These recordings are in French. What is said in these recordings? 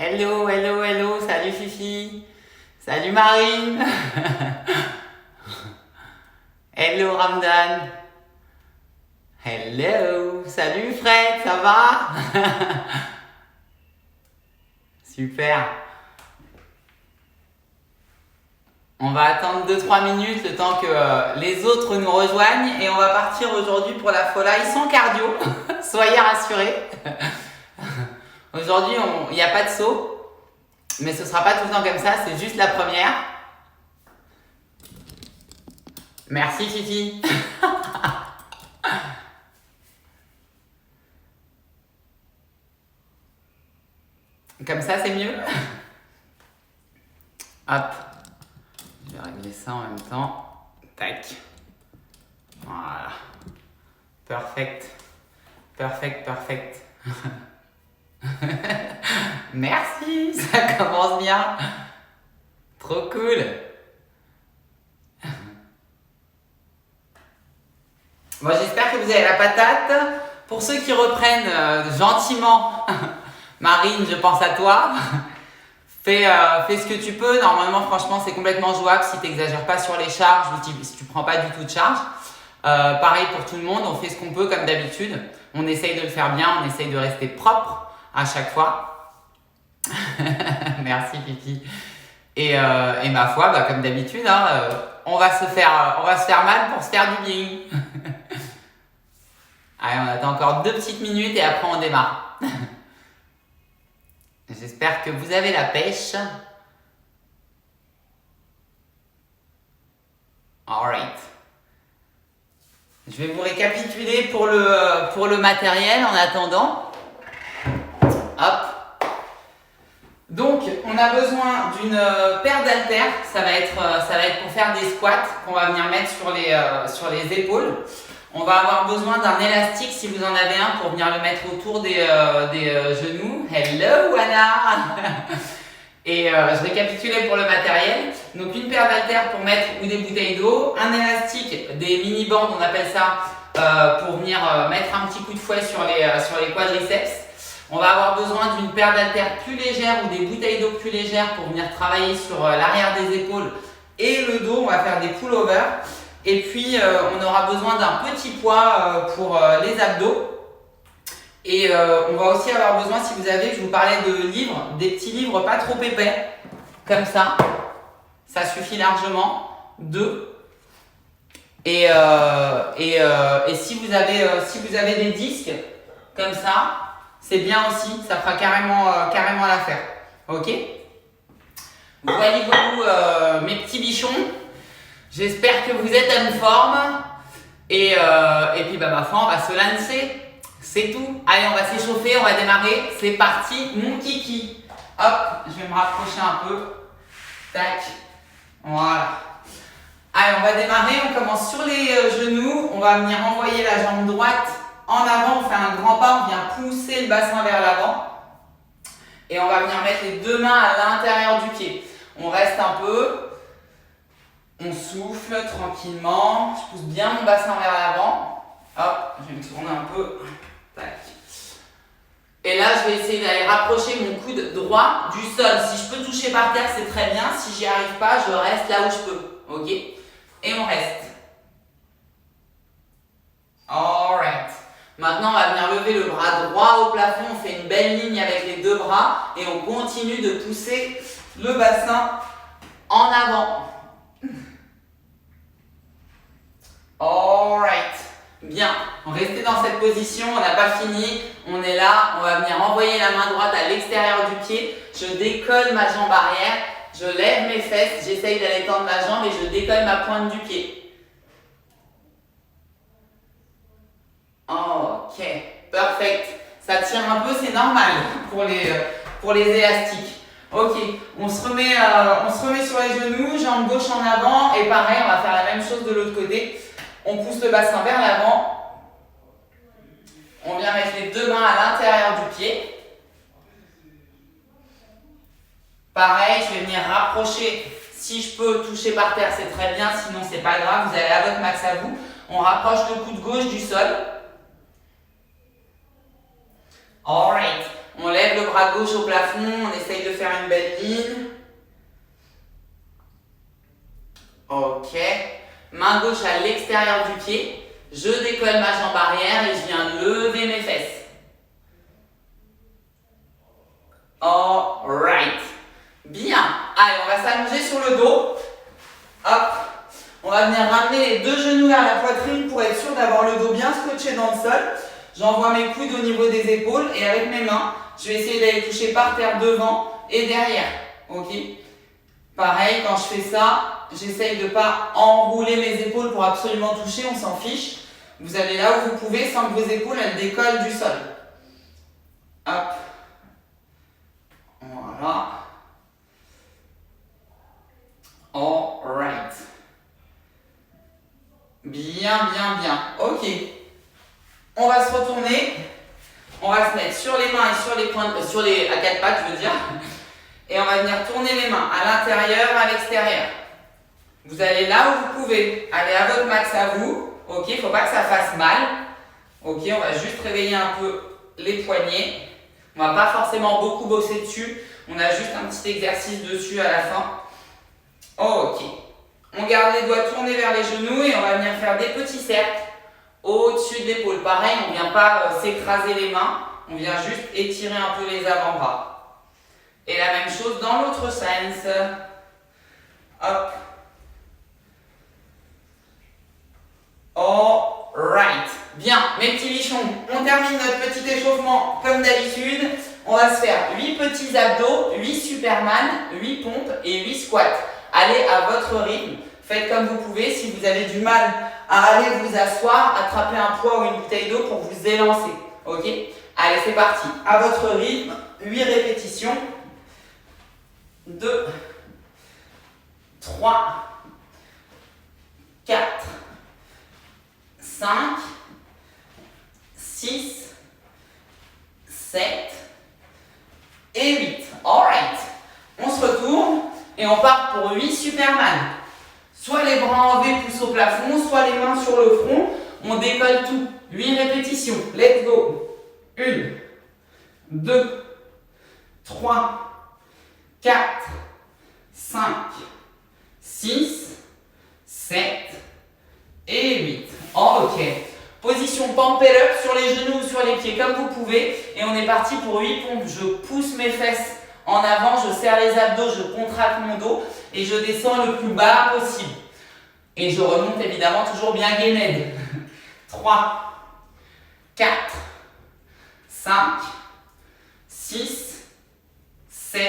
Hello, hello, hello, salut Fifi. Salut Marine. Hello Ramdan. Hello, salut Fred, ça va? Super. On va attendre 2-3 minutes le temps que les autres nous rejoignent et on va partir aujourd'hui pour la Folaï sans cardio. Soyez rassurés. Aujourd'hui, il n'y a pas de saut, mais ce ne sera pas tout le temps comme ça, c'est juste la première. Merci Fifi. Comme ça, c'est mieux. Hop. Je vais régler ça en même temps. Tac. Voilà. Perfect. Perfect, perfect. Merci, ça commence bien. Trop cool. Bon, j'espère que vous avez la patate. Pour ceux qui reprennent gentiment, Marine, je pense à toi. Fais ce que tu peux. Normalement, franchement, c'est complètement jouable si tu n'exagères pas sur les charges ou si tu ne prends pas du tout de charge. Pareil pour tout le monde, on fait ce qu'on peut comme d'habitude. On essaye de le faire bien, on essaye de rester propre à chaque fois. Merci Fifi. Et ma foi, comme d'habitude, on va se faire mal pour se faire du bien. Allez, on attend encore 2 petites minutes et après on démarre. J'espère que vous avez la pêche. Alright. Je vais vous récapituler pour le matériel en attendant. Hop. Donc, on a besoin d'une paire d'haltères. Ça va être pour faire des squats qu'on va venir mettre sur les épaules. On va avoir besoin d'un élastique si vous en avez un pour venir le mettre autour des genoux. Hello Anna. Et je récapitulais pour le matériel. Donc une paire d'haltères pour mettre ou des bouteilles d'eau, un élastique, des mini-bandes, on appelle ça, pour venir mettre un petit coup de fouet sur les quadriceps. On va avoir besoin d'une paire d'haltères plus légère ou des bouteilles d'eau plus légères pour venir travailler sur l'arrière des épaules et le dos. On va faire des pull-overs. Et puis on aura besoin d'un petit poids pour les abdos. Et on va aussi avoir besoin, si vous avez, je vous parlais de livres, des petits livres pas trop épais, comme ça. Ça suffit largement. 2. Et si vous avez des disques, comme ça, c'est bien aussi. Ça fera carrément l'affaire. Ok? Voilà, mes petits bichons. J'espère que vous êtes en forme. Et puis, ma foi, on va se lancer. C'est tout. Allez, on va s'échauffer, on va démarrer. C'est parti, mon kiki. Hop, je vais me rapprocher un peu. Tac. Voilà. Allez, on va démarrer. On commence sur les genoux. On va venir envoyer la jambe droite en avant. On fait un grand pas. On vient pousser le bassin vers l'avant. Et on va venir mettre les 2 mains à l'intérieur du pied. On reste un peu. On souffle tranquillement. Je pousse bien mon bassin vers l'avant. Hop, je vais me tourner un peu. Tac. Et là, je vais essayer d'aller rapprocher mon coude droit du sol. Si je peux toucher par terre, c'est très bien. Si j'y arrive pas, je reste là où je peux. Ok? Et on reste. Alright. Maintenant, on va venir lever le bras droit au plafond. On fait une belle ligne avec les 2 bras. Et on continue de pousser le bassin en avant. Alright. Bien, restez dans cette position, on n'a pas fini, on est là, on va venir envoyer la main droite à l'extérieur du pied, je décolle ma jambe arrière, je lève mes fesses, j'essaye d'aller tendre ma jambe et je décolle ma pointe du pied. Ok, perfect, ça tire un peu, c'est normal pour les élastiques. Ok, on se remet sur les genoux, jambe gauche en avant et pareil, on va faire la même chose de l'autre côté. On pousse le bassin vers l'avant. On vient mettre les 2 mains à l'intérieur du pied. Pareil, je vais venir rapprocher. Si je peux toucher par terre, c'est très bien. Sinon, c'est pas grave. Vous allez à votre max à vous. On rapproche le coude gauche du sol. Alright. On lève le bras gauche au plafond, on essaye de faire une belle ligne. Ok. Main gauche à l'extérieur du pied. Je décolle ma jambe arrière et je viens lever mes fesses. Alright. Bien. Allez, on va s'allonger sur le dos. Hop. On va venir ramener les deux genoux vers la poitrine pour être sûr d'avoir le dos bien scotché dans le sol. J'envoie mes coudes au niveau des épaules et avec mes mains, je vais essayer d'aller toucher par terre devant et derrière. Ok. Pareil, quand je fais ça, j'essaye de ne pas enrouler mes épaules pour absolument toucher, on s'en fiche. Vous allez là où vous pouvez sans que vos épaules elles décollent du sol. Hop. Voilà. Alright. Bien, bien, bien. Ok. On va se retourner. On va se mettre sur les mains et sur les pointes, à quatre pattes, je veux dire. Et on va venir tourner les mains à l'intérieur, à l'extérieur. Vous allez là où vous pouvez. Allez à votre max à vous. Ok, il ne faut pas que ça fasse mal. Ok, on va juste réveiller un peu les poignets. On ne va pas forcément beaucoup bosser dessus. On a juste un petit exercice dessus à la fin. Ok. On garde les doigts tournés vers les genoux et on va venir faire des petits cercles au-dessus de l'épaule. Pareil, on ne vient pas s'écraser les mains. On vient juste étirer un peu les avant-bras. Et la même chose dans l'autre sens. Hop. Alright. Bien, mes petits bichons, on termine notre petit échauffement comme d'habitude. On va se faire 8 petits abdos, 8 Superman, 8 pompes et 8 squats. Allez à votre rythme, faites comme vous pouvez. Si vous avez du mal à aller vous asseoir, attrapez un poids ou une bouteille d'eau pour vous élancer. Ok? Allez, c'est parti. À votre rythme, 8 répétitions. 2, 3, 4, 5, 6, 7 et 8. Alright. On se retourne et on part pour 8 Superman. Soit les bras en V poussent au plafond, soit les mains sur le front. On décolle tout. 8 répétitions. Let's go. 1, 2, 3, 4, 5, 6, 7 et 8. Ok. Position pump it up sur les genoux ou sur les pieds comme vous pouvez. Et on est parti pour 8 pompes. Je pousse mes fesses en avant, je serre les abdos, je contracte mon dos et je descends le plus bas possible. Et je remonte évidemment toujours bien gained. 3, 4, 5, 6, 7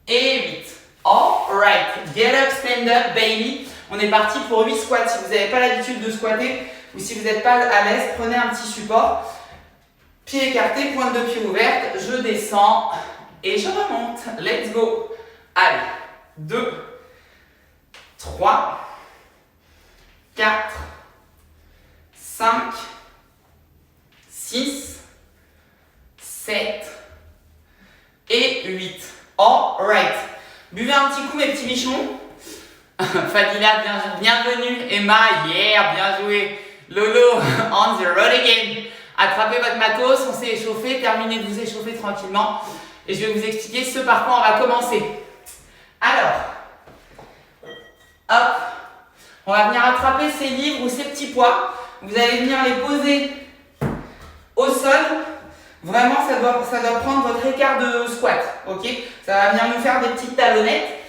et 8. Alright, get up, stand up, baby. On est parti pour 8 squats. Si vous n'avez pas l'habitude de squatter ou si vous n'êtes pas à l'aise, prenez un petit support. Pieds écartés, pointe de pied ouverte. Je descends et je remonte. Let's go. Allez, 2, 3, 4, 5, 6, 7 et 8. Alright. Buvez un petit coup mes petits bichons. Fadila, bienvenue. Emma, yeah, bien joué. Lolo, on the road again. Attrapez votre matos, on s'est échauffé, terminez de vous échauffer tranquillement. Et je vais vous expliquer ce par quoi on va commencer. Alors, hop, on va venir attraper ces livres ou ces petits poids. Vous allez venir les poser au sol. Vraiment, ça doit prendre votre écart de squat. Ok? Ça va venir nous faire des petites talonnettes.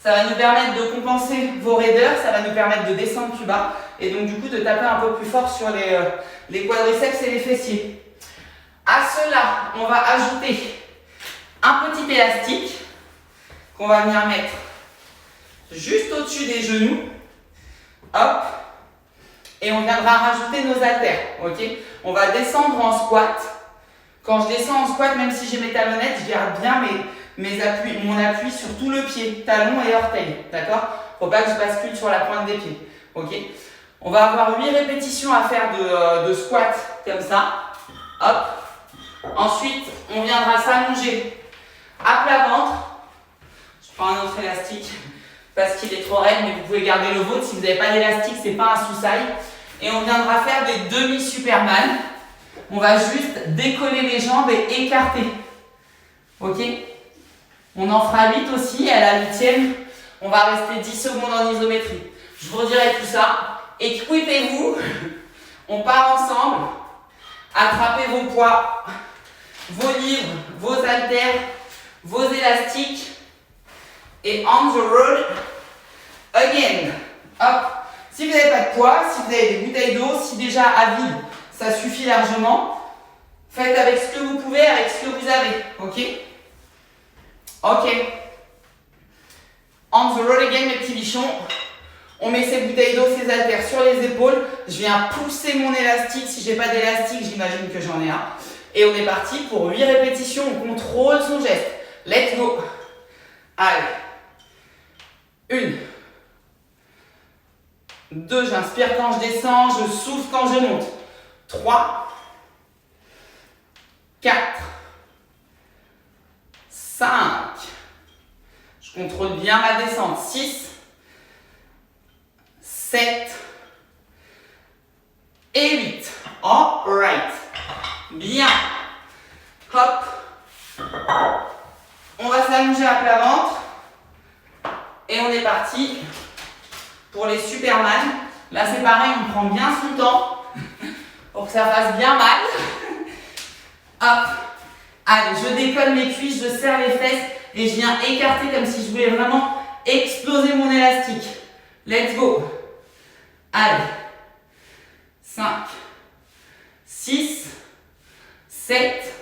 Ça va nous permettre de compenser vos raideurs. Ça va nous permettre de descendre plus bas. Et donc, du coup, de taper un peu plus fort sur les quadriceps et les fessiers. À cela, on va ajouter un petit élastique qu'on va venir mettre juste au-dessus des genoux. Hop. Et on viendra rajouter nos haltères. Ok? On va descendre en squat. Quand je descends en squat, même si j'ai mes talonnettes, je garde bien mon appui sur tout le pied, talon et orteil. D'accord? Faut pas que je bascule sur la pointe des pieds. Ok? On va avoir 8 répétitions à faire de squat comme ça. Hop. Ensuite, on viendra s'allonger à plat ventre. Je prends un autre élastique parce qu'il est trop raide, mais vous pouvez garder le vôtre. Si vous n'avez pas d'élastique, c'est pas un sous-saille. Et on viendra faire des demi-Superman. On va juste décoller les jambes et écarter. Ok? On en fera 8 aussi, et à la 8e, on va rester 10 secondes en isométrie. Je vous redirai tout ça. Équipez-vous. On part ensemble. Attrapez vos poids, vos livres, vos haltères, vos élastiques. Et on the road again. Hop. Si vous n'avez pas de poids, si vous avez des bouteilles d'eau, si déjà à vide, ça suffit largement. Faites avec ce que vous pouvez, avec ce que vous avez. Ok? Ok. On the road again, mes petits bichons. On met ces bouteilles d'eau, ces haltères sur les épaules. Je viens pousser mon élastique. Si je n'ai pas d'élastique, j'imagine que j'en ai un. Et on est parti pour 8 répétitions. On contrôle son geste. Let's go. Allez. 1. 2, j'inspire quand je descends, je souffle quand je monte. 3. 4. 5. Je contrôle bien ma descente. 6. 7. Et 8. All right. Bien. Hop. On va s'allonger à plat ventre. Et on est parti pour les Superman. Là, c'est pareil, on prend bien son temps pour que ça fasse bien mal. Hop. Allez, je décolle mes cuisses, je serre les fesses et je viens écarter comme si je voulais vraiment exploser mon élastique. Let's go. Allez. 5, 6, 7,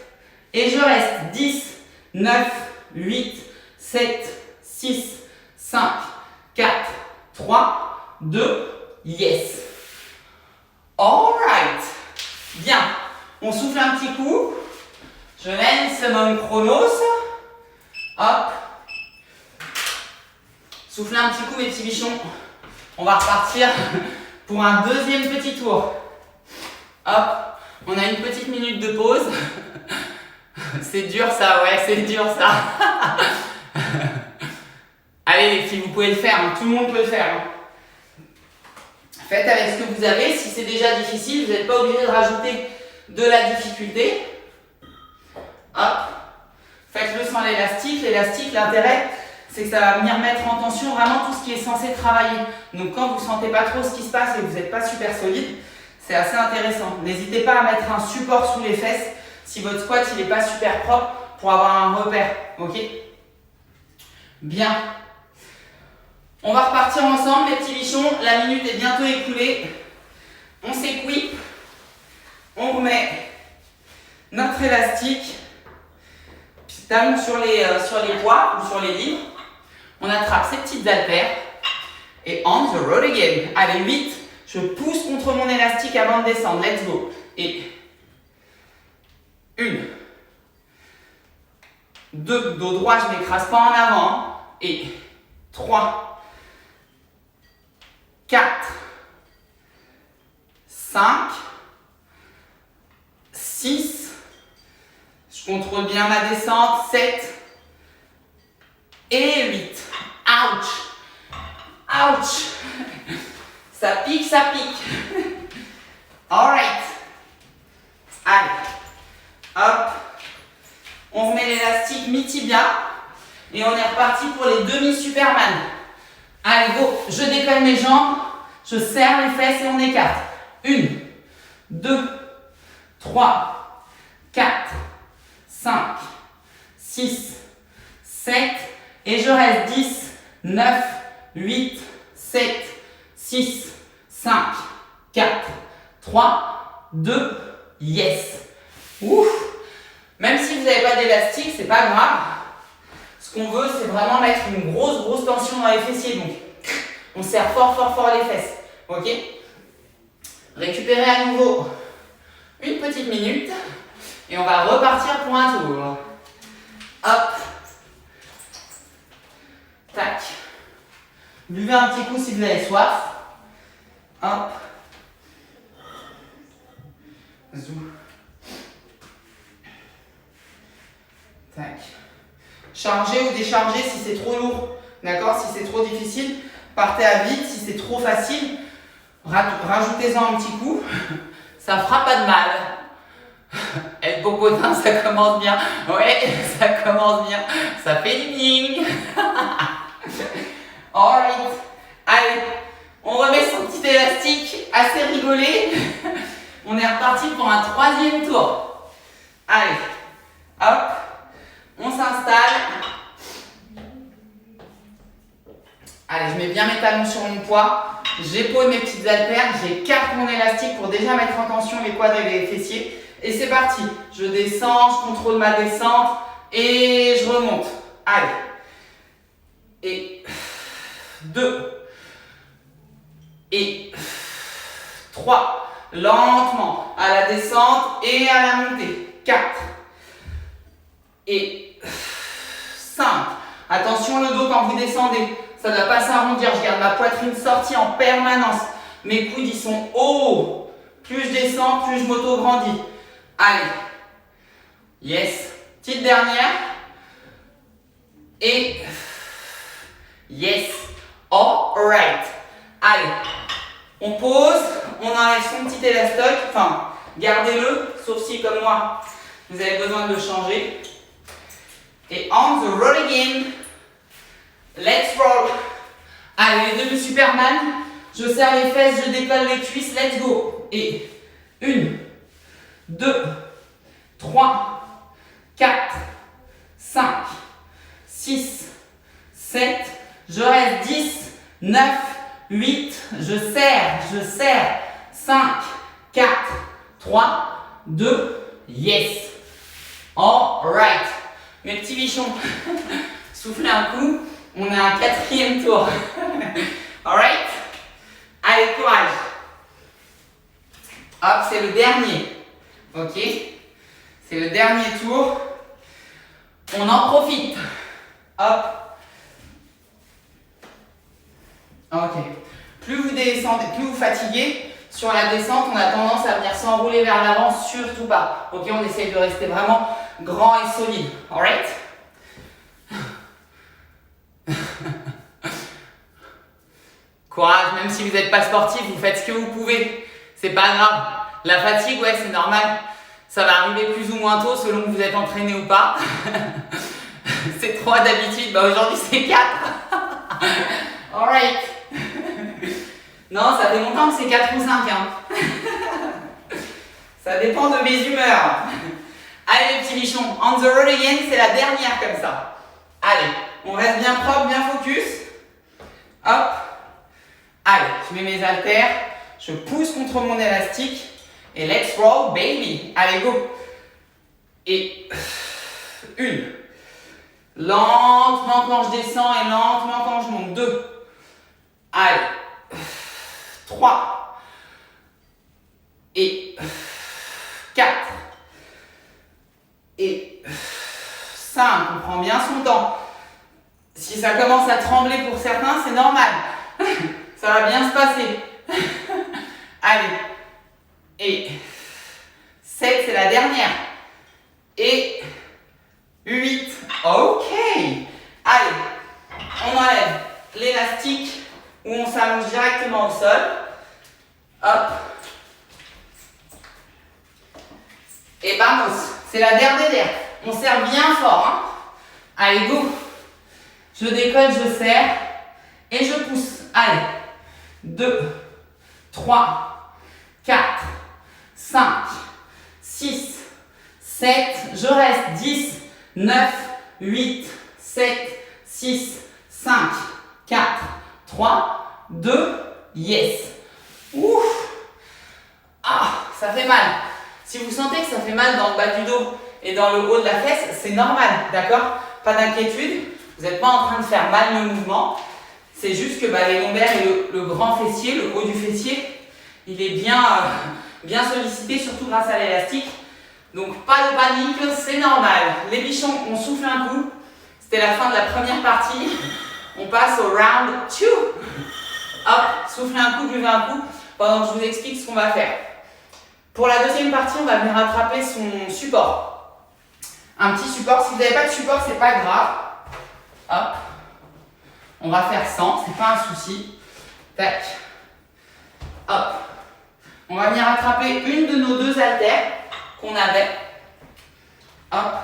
et je reste. 10, 9, 8, 7, 6, 5, 4, 3, 2, yes. Alright. Bien. On souffle un petit coup. Je lance mon chronos. Hop. Soufflez un petit coup, mes petits bichons. On va repartir pour un deuxième petit tour. Hop. On a une petite minute de pause. C'est dur ça, ouais, c'est dur ça. Allez les filles, vous pouvez le faire, hein. Tout le monde peut le faire. Hein. Faites avec ce que vous avez. Si c'est déjà difficile, vous n'êtes pas obligé de rajouter de la difficulté. Hop. Faites-le sans l'élastique. L'élastique, l'intérêt, c'est que ça va venir mettre en tension vraiment tout ce qui est censé travailler. Donc quand vous ne sentez pas trop ce qui se passe et que vous n'êtes pas super solide, c'est assez intéressant. N'hésitez pas à mettre un support sous les fesses si votre squat il n'est pas super propre pour avoir un repère. Ok? Bien. On va repartir ensemble, mes petits bichons. La minute est bientôt écoulée. On s'équipe. On remet notre élastique. Talon sur les poids ou sur les livres. On attrape ces petites haltères. Et on the road again. Allez, 8. Je pousse contre mon élastique avant de descendre. Let's go. Et 1. 2. Dos droit, je ne m'écrase pas en avant. Et 3. 4. 5. 6. Je contrôle bien ma descente. 7. Et 8. Ouch. Ouch. Ça pique, ça pique. Alright. Allez. Hop. On remet l'élastique mi-tibia. Et on est reparti pour les demi-Superman. Allez, go. Je décolle mes jambes. Je serre les fesses et on écarte. 1, 2, 3, 4, 5, 6, 7. Et je reste. 10, 9, 8, 7, 6, 5, 4, 3, 2, yes. Ouf. Même si vous n'avez pas d'élastique, c'est pas grave. Ce qu'on veut, c'est vraiment mettre une grosse tension dans les fessiers. Donc, on serre fort les fesses. Ok? Récupérez à nouveau une petite minute. Et on va repartir pour un tour. Hop. Tac. Buvez un petit coup si vous avez soif. Hop. Zou. Tac. Chargez ou déchargez si c'est trop lourd. D'accord? Si c'est trop difficile, partez à vide. Si c'est trop facile, rajoutez-en un petit coup. Ça fera pas de mal. Let's go. popotin, ça commence bien. Ouais, ça commence bien. Ça fait du bing. Alright. Allez, on remet son petit élastique assez rigolé. On est reparti pour un troisième tour. Allez, hop, on s'installe. Allez, je mets bien mes talons sur mon poids. J'épaule mes petites haltères. J'écarte mon élastique pour déjà mettre en tension les quads et les fessiers. Et c'est parti. Je descends, je contrôle ma descente et je remonte. Allez. Et 2. Et 3. Lentement à la descente et à la montée. 4. Et 5. Attention le dos quand vous descendez. Ça ne doit pas s'arrondir. Je garde ma poitrine sortie en permanence. Mes coudes ils sont hauts. Plus je descends, plus je m'auto-grandis. Allez. Yes. Petite dernière. Et yes. Alright. Allez. On pose. On enlève son petit élastoc. Enfin, gardez-le. Sauf si, comme moi, vous avez besoin de le changer. Et on the roll again. Let's roll. Allez, les deux de Superman. Je serre les fesses, je décolle les cuisses. Let's go. Et 1, 2, 3, 4, 5, 6, 7. Je reste 10, 9, 8. Je serre. 5, 4, 3, 2. Yes. Alright. Mes petits bichons. Soufflez un coup. On a un quatrième tour. Alright? Allez, courage. Hop, c'est le dernier. Ok? C'est le dernier tour. On en profite. Hop. Ok. Plus vous descendez, plus vous fatiguez. Sur la descente, on a tendance à venir s'enrouler vers l'avant, surtout pas. Ok? On essaye de rester vraiment grand et solide. Alright? Courage, même si vous n'êtes pas sportif, vous faites ce que vous pouvez. C'est pas grave. La fatigue, ouais, c'est normal. Ça va arriver plus ou moins tôt selon que vous êtes entraîné ou pas. C'est 3 d'habitude, bah aujourd'hui c'est 4. Alright. Non, ça fait longtemps que c'est 4 ou 5. Hein. Ça dépend de mes humeurs. Allez les petits bichons, on the road again, c'est la dernière comme ça. Allez, on reste bien propre, bien focus. Hop. Allez, je mets mes haltères, je pousse contre mon élastique et let's roll baby. Allez, go. Et 1. Lentement quand je descends et lentement quand je monte. 2. Allez. 3. Et 4. Et 5. On prend bien son temps. Si ça commence à trembler pour certains, c'est normal. Ça va bien se passer. Allez. Et 7, c'est la dernière. Et 8. Ok. Allez. On enlève l'élastique où on s'allonge directement au sol. Hop. Et vamos. C'est la dernière. On serre bien fort. Hein. Allez, go. Je décolle, je serre. Et je pousse. Allez. 2, 3, 4, 5, 6, 7. Je reste 10, 9, 8, 7, 6, 5, 4, 3, 2. Yes. Ouf. Ah, ça fait mal. Si vous sentez que ça fait mal dans le bas du dos et dans le haut de la fesse, c'est normal, d'accord? Pas d'inquiétude. Vous n'êtes pas en train de faire mal le mouvement. C'est juste que les lombaires et le grand fessier, le haut du fessier, il est bien sollicité, surtout grâce à l'élastique. Donc pas de panique, c'est normal. Les bichons, on souffle un coup. C'était la fin de la première partie. On passe au round 2. Hop, soufflez un coup, buvez un coup, pendant que je vous explique ce qu'on va faire. Pour la deuxième partie, on va venir attraper son support. Un petit support. Si vous n'avez pas de support, c'est pas grave. Hop. On va faire 100, c'est pas un souci. Tac. Hop. On va venir attraper une de nos deux haltères qu'on avait. Hop.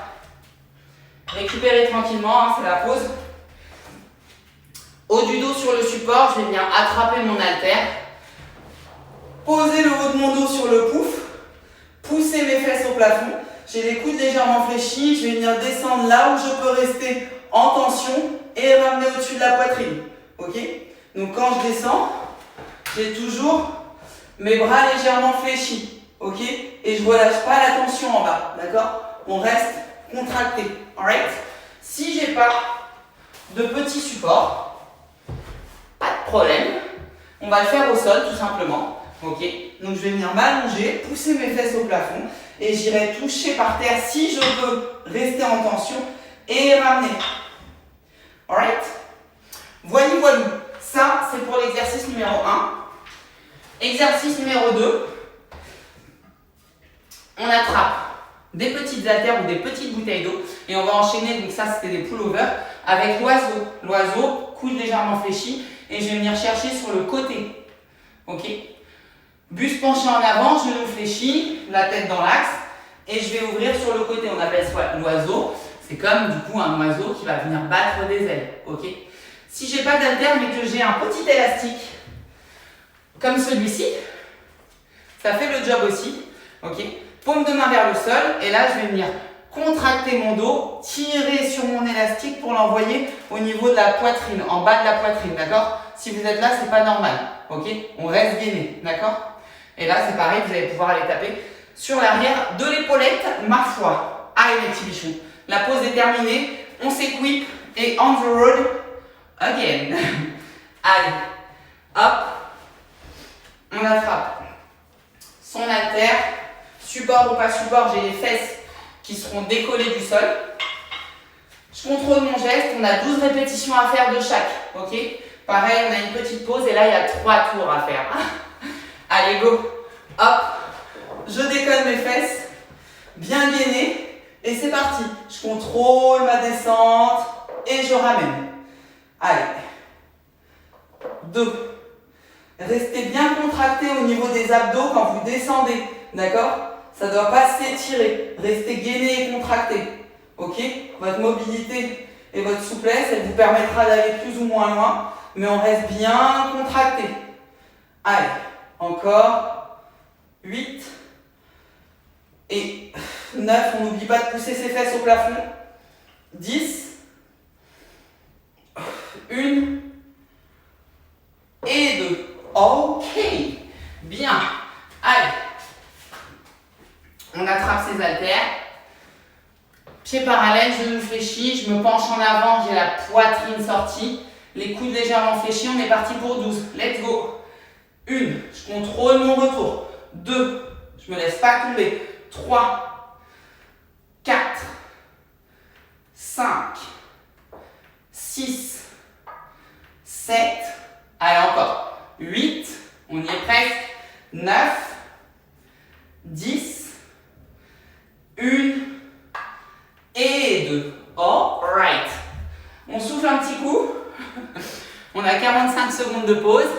Récupérez tranquillement, hein, c'est la pause. Haut du dos sur le support, je vais venir attraper mon haltère. Poser le haut de mon dos sur le pouf. Pousser mes fesses au plafond. J'ai les coudes légèrement fléchis. Je vais venir descendre là où je peux rester en tension et ramener au-dessus de la poitrine. Ok? Donc quand je descends, j'ai toujours mes bras légèrement fléchis. Ok? Et je ne relâche pas la tension en bas. D'accord? On reste contracté. Alright? Si j'ai pas de petit support, pas de problème. On va le faire au sol tout simplement. Ok, donc je vais venir m'allonger, pousser mes fesses au plafond et j'irai toucher par terre si je veux rester en tension et ramener. Alright? Voilà. Ça, c'est pour l'exercice numéro 1. Exercice numéro 2. On attrape des petites haltères ou des petites bouteilles d'eau et on va enchaîner, donc ça c'était des pullovers, avec l'oiseau. L'oiseau, coude légèrement fléchi et je vais venir chercher sur le côté. Ok? Buste penché en avant, genou fléchi, la tête dans l'axe et je vais ouvrir sur le côté. On appelle ça l'oiseau. C'est comme du coup un oiseau qui va venir battre des ailes. Ok? Si j'ai pas d'haltère mais que j'ai un petit élastique comme celui-ci, ça fait le job aussi. Ok? Paume de main vers le sol et là je vais venir contracter mon dos, tirer sur mon élastique pour l'envoyer au niveau de la poitrine, en bas de la poitrine. D'accord? Si vous êtes là, c'est pas normal. Ok? On reste gainé. D'accord? Et là, c'est pareil, vous allez pouvoir aller taper sur l'arrière de l'épaulette, ma foi. Allez, mes petits bichons. La pause est terminée. On s'équipe et on the road again. Allez, hop. On attrape son haltère. Support ou pas support, j'ai les fesses qui seront décollées du sol. Je contrôle mon geste. On a 12 répétitions à faire de chaque. Ok? Pareil, on a une petite pause et là, il y a 3 tours à faire. Allez, go. Hop. Je décolle mes fesses. Bien gainé. Et c'est parti. Je contrôle ma descente et je ramène. Allez. 2. Restez bien contracté au niveau des abdos quand vous descendez. D'accord? Ça ne doit pas s'étirer. Restez gainé et contracté. Ok? Votre mobilité et votre souplesse, elle vous permettra d'aller plus ou moins loin. Mais on reste bien contracté. Allez. Encore 8 et 9, on n'oublie pas de pousser ses fesses au plafond. 10, 1 et 2. Ok, bien. Allez, on attrape ses haltères. Pieds parallèles, genoux fléchis, je me penche en avant, j'ai la poitrine sortie. Les coudes légèrement fléchis, on est parti pour 12. Let's go. 1, je contrôle mon retour. 2, je ne me laisse pas tomber. 3, 4, 5, 6, 7, allez encore. 8, on y est presque. 9, 10, 1 et 2. Alright. On souffle un petit coup. On a 45 secondes de pause.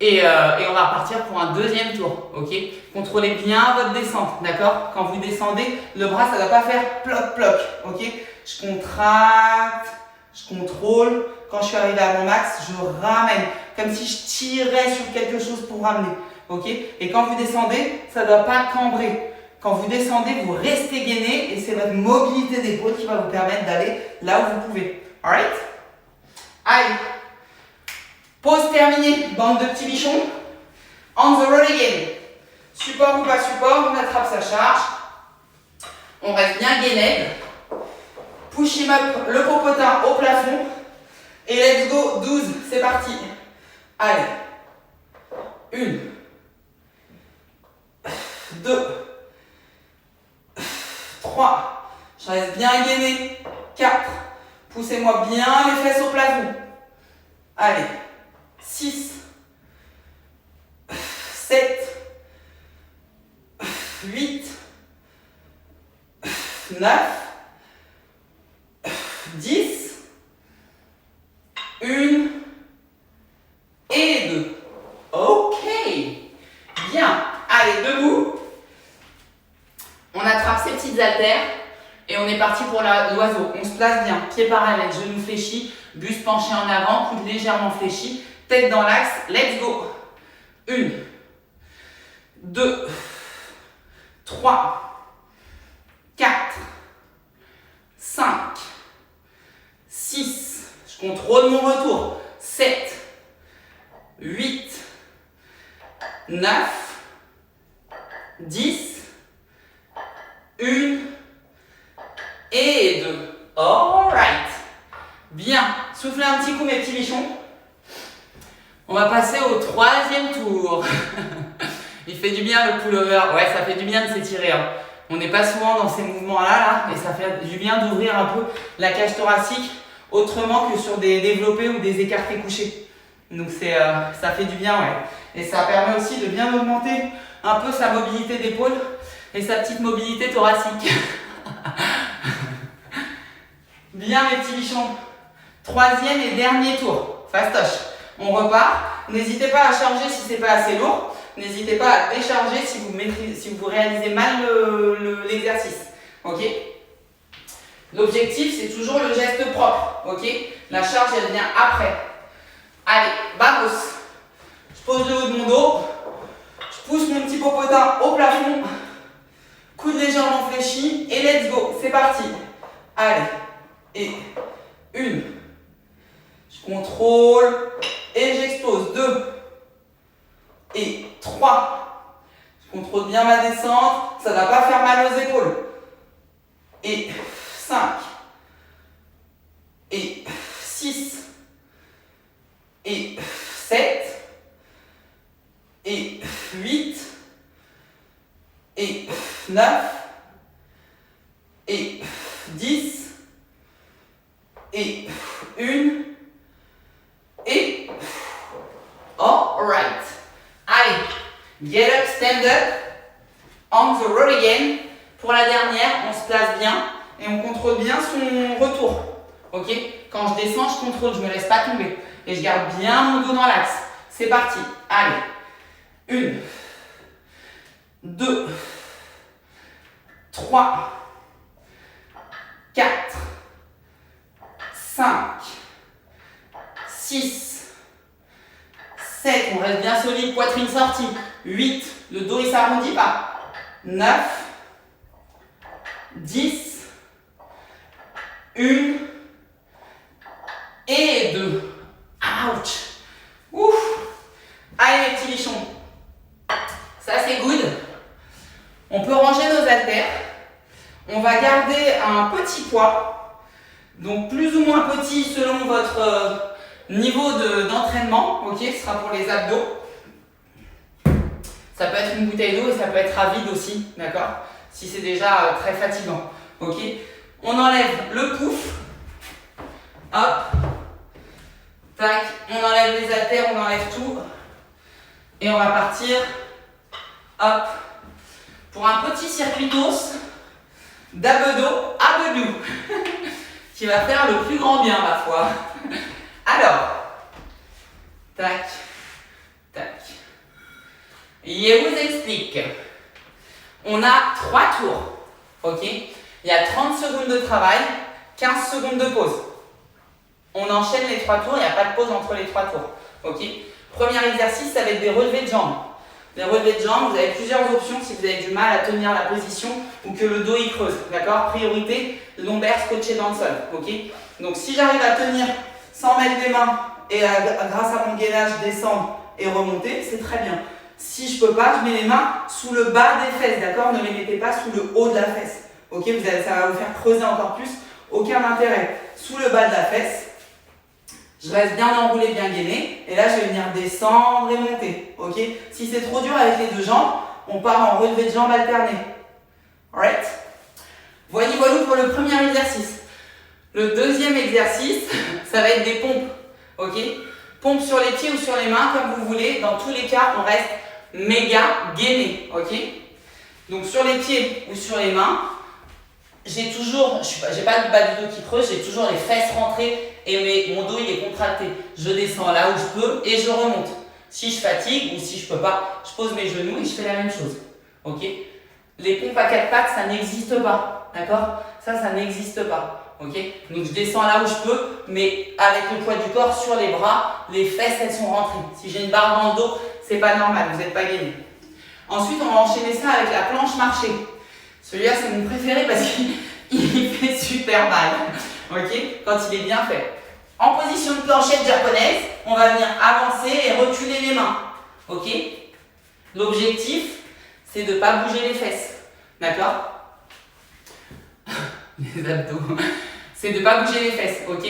Et on va repartir pour un deuxième tour, ok? Contrôlez bien votre descente, d'accord? Quand vous descendez, le bras, ça ne doit pas faire ploc-ploc, ok? Je contracte, je contrôle. Quand je suis arrivé à mon max, je ramène, comme si je tirais sur quelque chose pour ramener, ok? Et quand vous descendez, ça ne doit pas cambrer. Quand vous descendez, vous restez gainé et c'est votre mobilité d'épaule qui va vous permettre d'aller là où vous pouvez. Alright? Allez! Pause terminée, bande de petits bichons. On the road again. Support ou pas support, on attrape sa charge. On reste bien gainé. Push him up, le popotin au plafond. Et let's go, 12, c'est parti. Allez. 1, 2, 3. Je reste bien gainé. 4. Poussez-moi bien les fesses au plafond. Allez. 6, 7, 8, 9, 10, 1 et 2. Ok. Bien. Allez, debout. On attrape ces petites haltères. Et on est parti pour l'oiseau. On se place bien, pieds parallèles, genoux fléchis, buste penché en avant, coude légèrement fléchi, tête dans l'axe. Let's go. 1, 2, 3, 4, 5, 6. Je contrôle mon retour. 7, 8, 9, 10, 1 et 2. Alright. Bien. Soufflez un petit coup mes petits bichons. On va passer au troisième tour. Il fait du bien le pullover. Ouais, ça fait du bien de s'étirer. Hein. On n'est pas souvent dans ces mouvements-là, et ça fait du bien d'ouvrir un peu la cage thoracique autrement que sur des développés ou des écartés couchés. Donc ça fait du bien, ouais. Et ça permet aussi de bien augmenter un peu sa mobilité d'épaule et sa petite mobilité thoracique. Bien mes petits bichons. Troisième et dernier tour. Fastoche. On repart. N'hésitez pas à charger si c'est pas assez lourd. N'hésitez pas à décharger si vous réalisez mal l'exercice. Ok? L'objectif, c'est toujours le geste propre. Ok? La charge, elle vient après. Allez, vamos. Je pose le haut de mon dos. Je pousse mon petit popotin au plafond. Coude légèrement fléchi. Et let's go. C'est parti. Allez. Et 1. Je contrôle. Et j'explose. 2. Et 3. Je contrôle bien ma descente. Ça ne va pas faire mal aux épaules. Et 5. Et 6. Et 7. Et 8. Et 9. Et 10. Et 1. Et alright. Allez, get up, stand up, on the road again. Pour la dernière, on se place bien et on contrôle bien son retour. Ok? Quand je descends, je contrôle, je ne me laisse pas tomber. Et je garde bien mon dos dans l'axe. C'est parti. Allez. 1, 2, 3, 4, 5, 6, 7, on reste bien solide, poitrine sortie. 8, le dos il ne s'arrondit pas. 9, 10, 1 et 2. Ouch. Ouf. Allez mes petits bichons. Ça c'est good. On peut ranger nos haltères. On va garder un petit poids. Donc plus ou moins petit selon votre niveau d'entraînement. Ok, ce sera pour les abdos. Ça peut être une bouteille d'eau et ça peut être à vide aussi, d'accord? Si c'est déjà très fatigant. Ok, on enlève le pouf. Hop. Tac, on enlève les haltères, on enlève tout. Et on va partir. Hop. Pour un petit circuitos d'abedo à bedou. Qui va faire le plus grand bien, ma foi. Alors. Tac. Tac. Je vous explique. On a 3 tours. Ok? Il y a 30 secondes de travail, 15 secondes de pause. On enchaîne les 3 tours, il n'y a pas de pause entre les 3 tours. Ok? Premier exercice, ça va être des relevés de jambes. Les relevés de jambes, vous avez plusieurs options si vous avez du mal à tenir la position ou que le dos y creuse. D'accord? Priorité, lombaire scotché dans le sol. Ok? Donc si j'arrive à tenir sans mettre les mains et grâce à mon gainage descendre et remonter, c'est très bien. Si je ne peux pas, je mets les mains sous le bas des fesses. D'accord? Ne les mettez pas sous le haut de la fesse. Ok? Ça va vous faire creuser encore plus. Aucun intérêt. Sous le bas de la fesse. Je reste bien enroulé, bien gainé. Et là, je vais venir descendre et monter. Ok? Si c'est trop dur avec les deux jambes, on part en relevé de jambes alterné. Alright? Voilà pour le premier exercice. Le deuxième exercice, ça va être des pompes. Ok? Pompes sur les pieds ou sur les mains, comme vous voulez. Dans tous les cas, on reste méga gainé. Ok? Donc sur les pieds ou sur les mains, j'ai pas de bas du dos qui creuse, j'ai toujours les fesses rentrées et mon dos il est contracté. Je descends là où je peux et je remonte. Si je fatigue ou si je peux pas, je pose mes genoux et je fais la même chose. Ok? Les pompes à 4 pattes, ça n'existe pas. d'accord? Ça n'existe pas, ok? Donc je descends là où je peux, mais avec le poids du corps sur les bras, les fesses elles sont rentrées. Si j'ai une barre dans le dos, c'est pas normal, vous n'êtes pas gainé. Ensuite, on va enchaîner ça avec la planche marchée. Celui-là, c'est mon préféré parce qu'il fait super mal, ok? Quand il est bien fait. En position de planchette japonaise, on va venir avancer et reculer les mains, ok? L'objectif, c'est de ne pas bouger les fesses, d'accord? Les abdos. C'est de ne pas bouger les fesses, ok?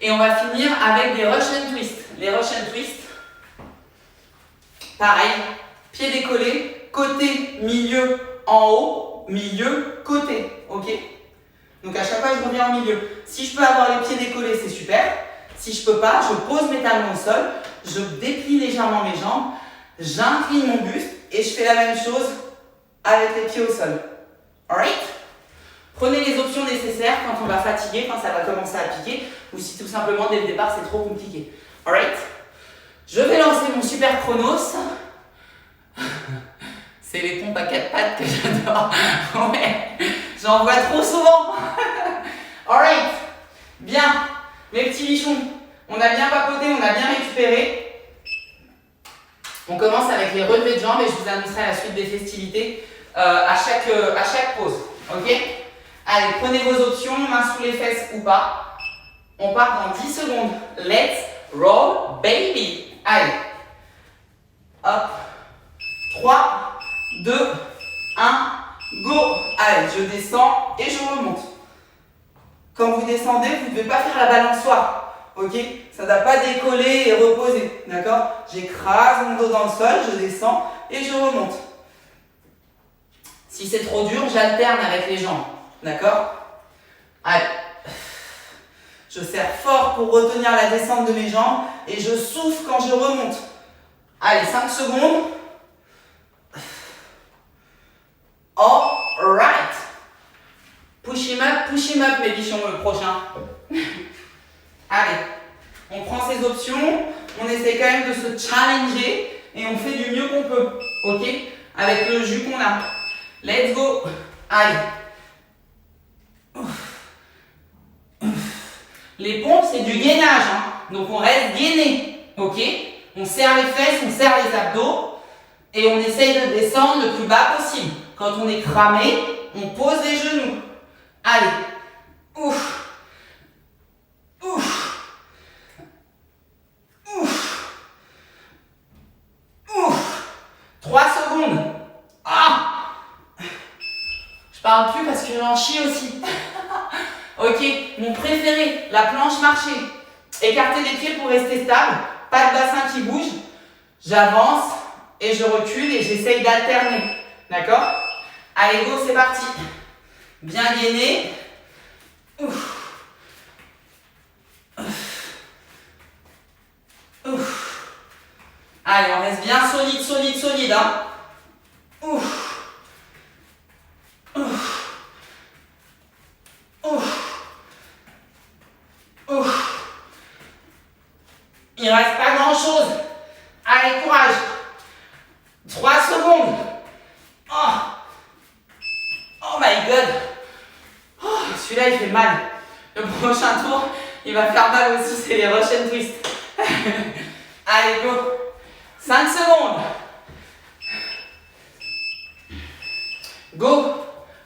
Et on va finir avec des Russian twists. Les Russian twists, pareil, pied décollé, côté, milieu, en haut, milieu, côté, ok? Donc à chaque fois, je reviens au milieu. Si je peux avoir les pieds décollés, c'est super. Si je ne peux pas, je pose mes talons au sol, je déplie légèrement mes jambes, j'incline mon buste et je fais la même chose avec les pieds au sol. Alright? Prenez les options nécessaires quand on va fatiguer, quand ça va commencer à piquer, ou si tout simplement dès le départ c'est trop compliqué. Alright? Je vais lancer mon super chronos. C'est les pompes à 4 pattes que j'adore. Ouais, j'en vois trop souvent. Alright? Bien. Mes petits bichons, on a bien papoté, on a bien récupéré. On commence avec les relevés de jambes et je vous annoncerai la suite des festivités à chaque pause. Ok? Allez, prenez vos options, mains sous les fesses ou pas. On part dans 10 secondes. Let's roll, baby. Allez. Hop. 3, 2, 1, go. Allez, je descends et je remonte. Quand vous descendez, vous ne devez pas faire la balançoire, ok? Ça ne doit pas décoller et reposer, d'accord? J'écrase mon dos dans le sol, je descends et je remonte. Si c'est trop dur, j'alterne avec les jambes, d'accord? Allez. Je serre fort pour retenir la descente de mes jambes et je souffle quand je remonte. Allez, 5 secondes. All right. Push him up, mes bichons, le prochain. Allez, on prend ces options, on essaie quand même de se challenger et on fait du mieux qu'on peut, ok? Avec le jus qu'on a. Let's go. Allez. Les pompes, c'est du gainage, hein? Donc on reste gainé, ok? On serre les fesses, on serre les abdos et on essaye de descendre le plus bas possible. Quand on est cramé, on pose les genoux. Allez, ouf, ouf, ouf, ouf. 3 secondes. Ah, je parle plus parce que j'en chie aussi. Ok, mon préféré, la planche marchée. Écartez les pieds pour rester stable, pas de bassin qui bouge. J'avance et je recule et j'essaye d'alterner. D'accord? Allez, go, c'est parti. Bien gainé. Ouf. Ouf. Ouf. Allez, on reste bien solide, hein. Ouf. Ouf. Ouf. Ouf. Il ne reste pas grand chose. Allez, courage. 3 secondes. Oh my god. Oh, celui-là, il fait mal. Le prochain tour, il va faire mal aussi, c'est les Russian twists. Allez, go. 5 secondes. Go.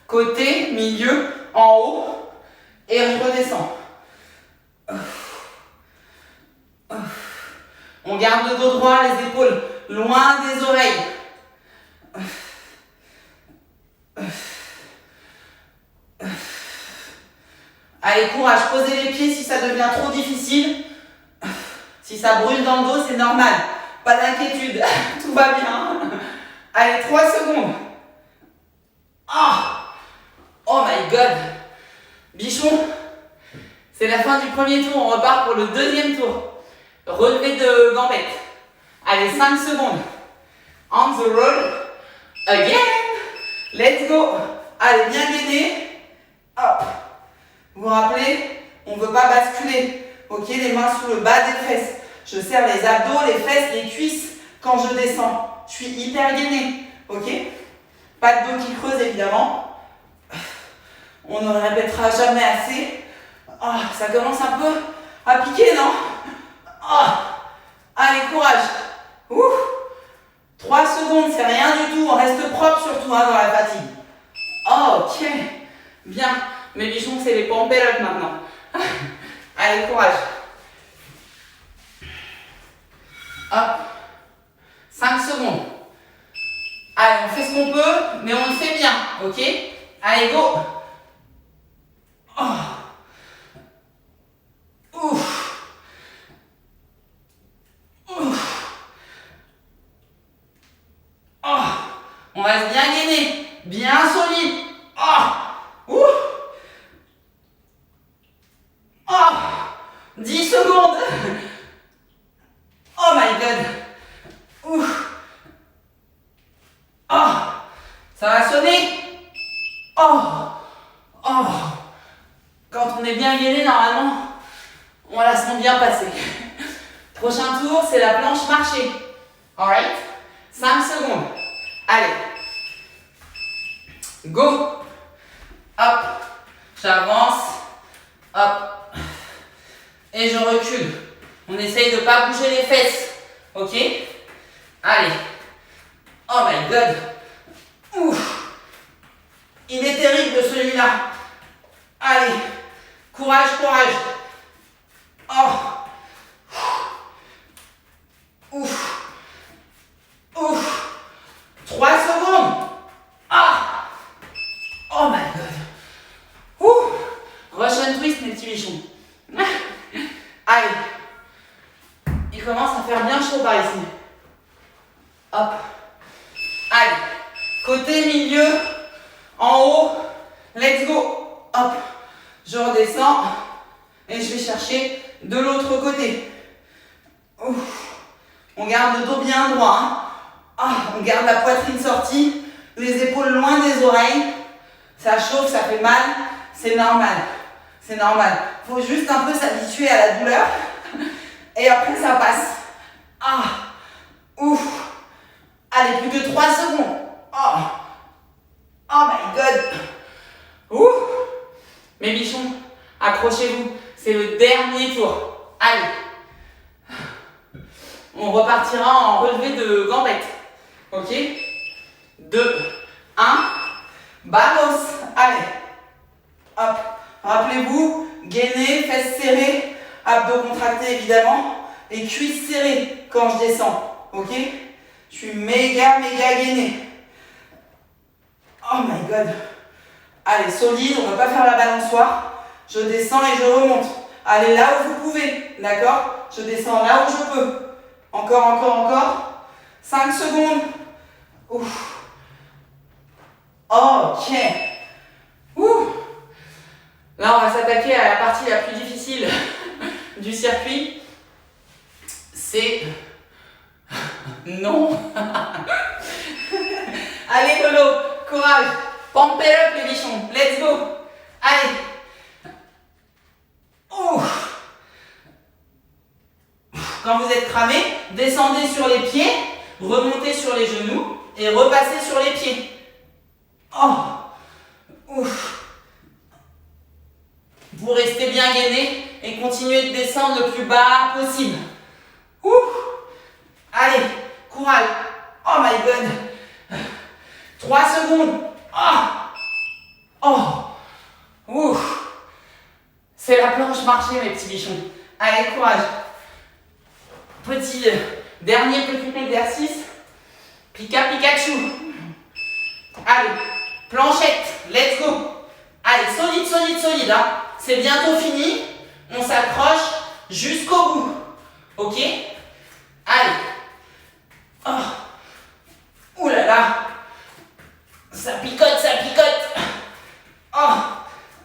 Côté, milieu, en haut. Et je redescends. On garde le dos droit, les épaules loin des oreilles. Allez, courage, posez les pieds si ça devient trop difficile. Si ça brûle dans le dos, c'est normal. Pas d'inquiétude, tout va bien. Allez, 3 secondes. Oh my god. Bichon, c'est la fin du premier tour, on repart pour le deuxième tour. Relevé de gambettes. Allez, 5 secondes. On the roll. Again. Let's go. Allez, bien gainé. Hop. Vous vous rappelez, on ne veut pas basculer. Ok, les mains sous le bas des fesses. Je serre les abdos, les fesses, les cuisses quand je descends. Je suis hyper gainé. Ok. Pas de dos qui creuse évidemment. On ne répétera jamais assez. Oh, ça commence un peu à piquer, non? Oh. Allez, courage. Ouf. 3 secondes, c'est rien du tout. On reste propre surtout hein, dans la fatigue. Oh, ok. Bien. Mes bichons, c'est les pompelotes maintenant. Allez, courage. Hop. 5 secondes. Allez, on fait ce qu'on peut, mais on le fait bien, ok? Allez, go! Oh. Ouf! Ouf! Oh. On va se bien gainer, bien solide. Oh. Ouf! Oh. 10 secondes. Oh my god! Ouf! Oh, ça va sonner. Oh, oh. Quand on est bien gainé, normalement, on la sent bien passer. Prochain tour, c'est la planche marchée. Alright? 5 secondes. Allez. Go. Hop. J'avance. Hop. Et je recule. On essaye de ne pas bouger les fesses. Ok? Allez. Oh my god. Ouf. Il est terrible celui-là. Allez. Courage, courage. Oh. Ouf. Ouf. 3 secondes. Ah. Oh my god. Ouf. Russian twist, mes petits bichons. Allez. Il commence à faire bien chaud par ici. Hop. Allez, côté milieu, en haut, let's go. Hop, je redescends et je vais chercher de l'autre côté. Ouf. On garde le dos bien droit. Hein. Ah, on garde la poitrine sortie, les épaules loin des oreilles. Ça chauffe, ça fait mal, c'est normal. C'est normal. Il faut juste un peu s'habituer à la douleur et après ça passe. Ah, ouf. Allez, plus que 3 secondes. Oh. Oh my god. Ouh. Mes bichons, accrochez-vous. C'est le dernier tour. Allez. On repartira en relevé de gambettes. Ok? 2, 1. Vamos. Allez. Hop. Rappelez-vous, gainer, fesses serrées, abdos contractés évidemment, et cuisses serrées quand je descends. Ok? Je suis méga gainé. Oh my god. Allez, solide, on ne va pas faire la balançoire. Je descends et je remonte. Allez là où vous pouvez, d'accord? Je descends là où je peux. Encore. 5 secondes. Ouf. Ok. Ouh. Là, on va s'attaquer à la partie la plus difficile du circuit. C'est... Non. Allez Lolo, courage. Pump it up les bichons. Let's go. Allez. Ouf. Quand vous êtes cramé, descendez sur les pieds, remontez sur les genoux et repassez sur les pieds. Oh. Ouf. Vous restez bien gainé et continuez de descendre le plus bas possible. Ouf. Allez, courage. Oh my god. 3 secondes. Oh. Ouf. C'est la planche marchée, mes petits bichons. Allez, courage. Dernier petit exercice. Pikachu. Allez, planchette. Let's go. Allez, solide. Hein. C'est bientôt fini. On s'accroche jusqu'au bout. Ok? Allez. Oh. Ouh là là. Ça picote. Oh.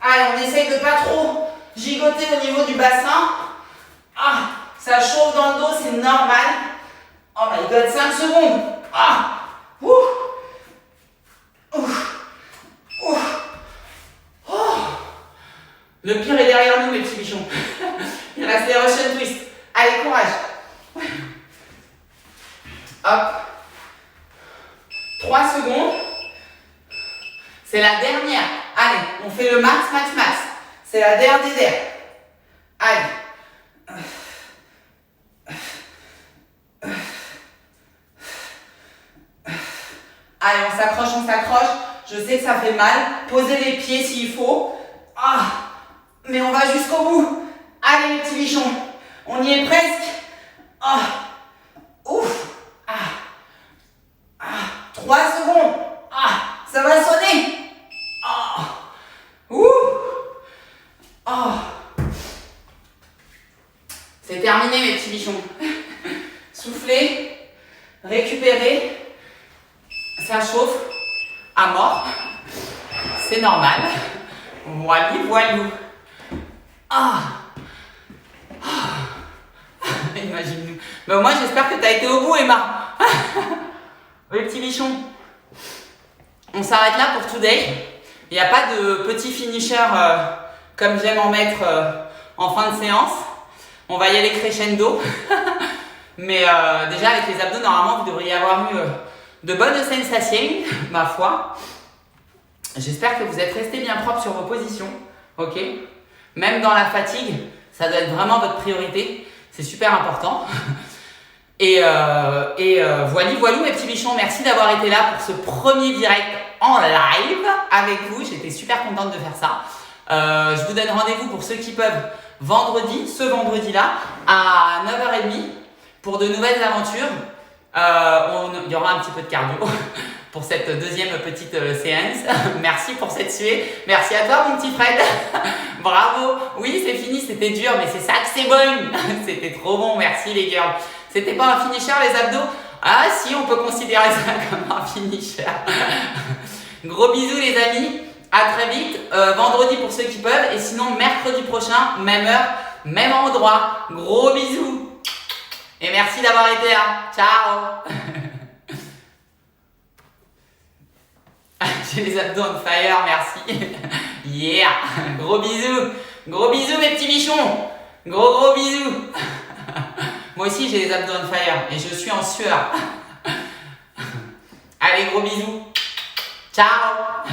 Allez, on essaye de pas trop gigoter au niveau du bassin. Ah, ça chauffe dans le dos, c'est normal. Oh my god, 5 secondes. Ah. Ouh. Ouf. Oh. Le pire est derrière nous, mes petits bichons. Il reste les Russian twist. Allez, courage. Hop. 3 secondes. C'est la dernière. Allez, On fait le max, max, max. C'est la der des der. Allez. Allez, on s'accroche, on s'accroche. Je sais que ça fait mal. Posez les pieds s'il faut. Ah, mais on va jusqu'au bout. Allez les petits bichons. On y est presque. Ah, ouf. Ah, ah, 3 secondes. Ah, ça va sonner. Ah, ouh. Ah. C'est terminé mes petits bichons. Soufflez, récupérez. Ça chauffe à mort. C'est normal. Voili, voilou. Ah. Ah. Imagine-nous. Ben, moi, j'espère que tu as été au bout, Emma. Les petits bichons. On s'arrête là pour today. Il n'y a pas de petit finisher comme j'aime en mettre en fin de séance. On va y aller crescendo. Mais déjà, avec les abdos, normalement, vous devriez avoir eu de bonnes sensations, ma foi. J'espère que vous êtes restés bien propres sur vos positions. Ok? Même dans la fatigue, ça doit être vraiment votre priorité. C'est super important. Et voilou mes petits bichons, merci d'avoir été là pour ce premier direct en live avec vous. J'étais super contente de faire ça. Je vous donne rendez-vous pour ceux qui peuvent ce vendredi-là à 9h30 pour de nouvelles aventures. Il y aura un petit peu de cardio pour cette deuxième petite séance. Merci pour cette suée. Merci à toi mon petit Fred. Bravo. Oui, c'est fini, c'était dur, mais c'est ça que c'est bon. C'était trop bon, merci les girls. C'était pas un finisher les abdos? Ah si, on peut considérer ça comme un finisher. Gros bisous les amis. À très vite. Vendredi pour ceux qui peuvent. Et sinon mercredi prochain, même heure, même endroit. Gros bisous. Et merci d'avoir été là. Ciao. J'ai les abdos on fire, merci. Yeah. Gros bisous. Gros bisous mes petits bichons. Gros bisous. Moi aussi j'ai les abdos on fire et je suis en sueur. Allez gros bisous. Ciao.